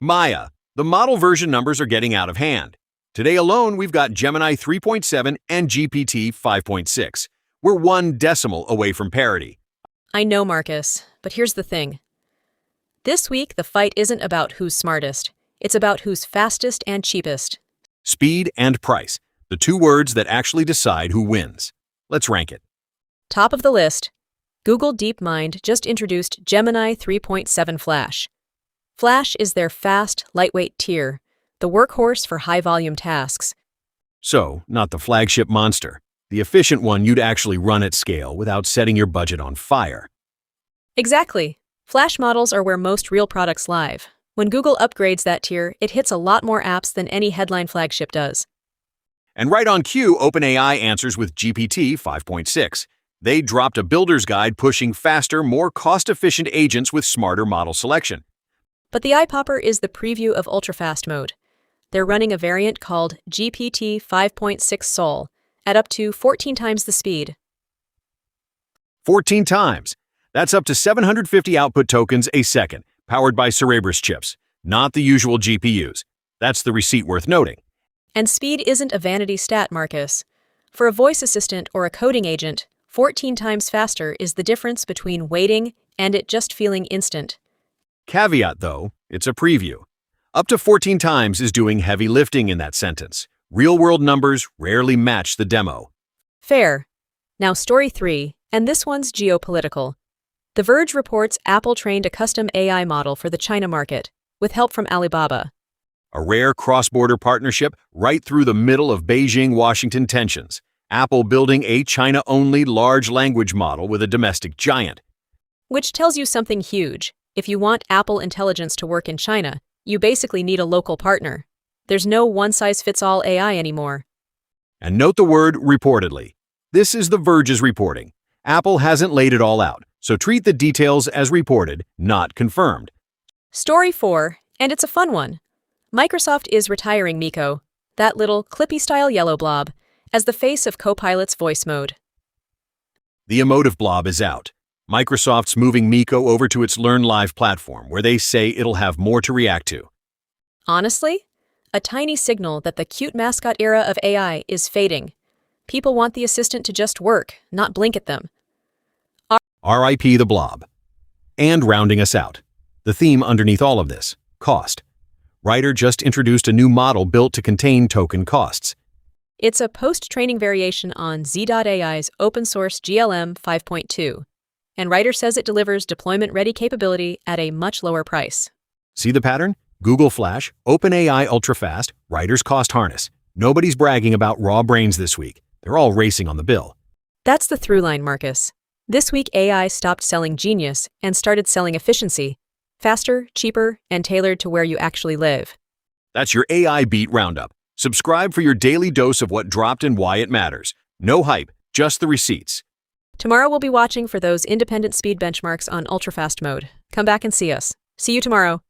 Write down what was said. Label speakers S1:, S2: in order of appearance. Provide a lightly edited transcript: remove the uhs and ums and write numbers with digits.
S1: Maya, the model version numbers are getting out of hand. Today alone, we've got Gemini 3.7 and GPT 5.6. We're one decimal away from parity.
S2: I know, Marcus, but here's the thing. This week, the fight isn't about who's smartest. It's about who's fastest and cheapest.
S1: Speed and price, the two words that actually decide who wins. Let's rank it.
S2: Top of the list, Google DeepMind just introduced Gemini 3.7 Flash. Flash is their fast, lightweight tier, the workhorse for high-volume tasks.
S1: So, not the flagship monster, the efficient one you'd actually run at scale without setting your budget on fire.
S2: Exactly. Flash models are where most real products live. When Google upgrades that tier, it hits a lot more apps than any headline flagship does.
S1: And right on cue, OpenAI answers with GPT 5.6. They dropped a builder's guide pushing faster, more cost-efficient agents with smarter model selection.
S2: But the eye-popper is the preview of Ultrafast mode. They're running a variant called GPT-5.6 Sol at up to 14 times the speed.
S1: 14 times. That's up to 750 output tokens a second, powered by Cerebras chips, not the usual GPUs. That's the receipt worth noting.
S2: And speed isn't a vanity stat, Marcus. For a voice assistant or a coding agent, 14 times faster is the difference between waiting and it just feeling instant.
S1: Caveat, though, it's a preview. Up to 14 times is doing heavy lifting in that sentence. Real-world numbers rarely match the demo.
S2: Fair. Now story 3, and this one's geopolitical. The Verge reports Apple trained a custom AI model for the China market, with help from Alibaba.
S1: A rare cross-border partnership right through the middle of Beijing-Washington tensions. Apple building a China-only large language model with a domestic giant.
S2: Which tells you something huge. If you want Apple intelligence to work in China, you basically need a local partner. There's no one-size-fits-all AI anymore.
S1: And note the word reportedly. This is The Verge's reporting. Apple hasn't laid it all out, so treat the details as reported, not confirmed.
S2: Story 4, and it's a fun one. Microsoft is retiring Mico, that little Clippy-style yellow blob, as the face of Copilot's voice mode.
S1: The emotive blob is out. Microsoft's moving Mico over to its Learn Live platform, where they say it'll have more to react to.
S2: Honestly, a tiny signal that the cute mascot era of AI is fading. People want the assistant to just work, not blink at them.
S1: RIP the blob. And rounding us out, the theme underneath all of this, cost. Writer just introduced a new model built to contain token costs.
S2: It's a post-training variation on Z.AI's open-source GLM 5.2, and Writer says it delivers deployment-ready capability at a much lower price.
S1: See the pattern? Google Flash, OpenAI Ultrafast, Writer's cost harness. Nobody's bragging about raw brains this week. They're all racing on the bill.
S2: That's the through line, Marcus. This week, AI stopped selling genius and started selling efficiency. Faster, cheaper, and tailored to where you actually live.
S1: That's your AI Beat Roundup. Subscribe for your daily dose of what dropped and why it matters. No hype, just the receipts.
S2: Tomorrow we'll be watching for those independent speed benchmarks on Ultrafast mode. Come back and see us. See you tomorrow.